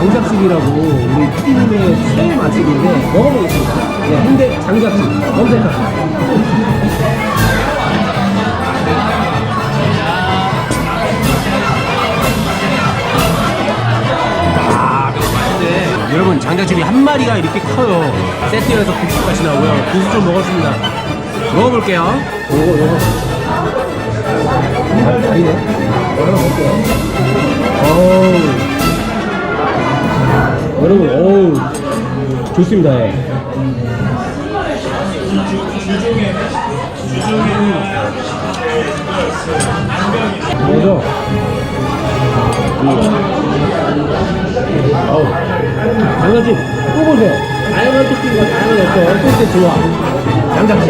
장작집이라고 우리 피디님의 최애 맛집인데 먹어보겠습니다. 네, 홍대 장작집 검색하세요. 여러분 장작집이 한 마리가 이렇게 커요. 세트여서 국수까지 나오고요. 국수 좀 먹었습니다. 먹어볼게요. 요거 다리네. 먹어볼게요. 어우 여러분 어우 좋습니다. 예. 뭐죠? 어우 장작집 또 보세요. 다양한 토핑과 다양한 어떤 콘텐츠와 장작집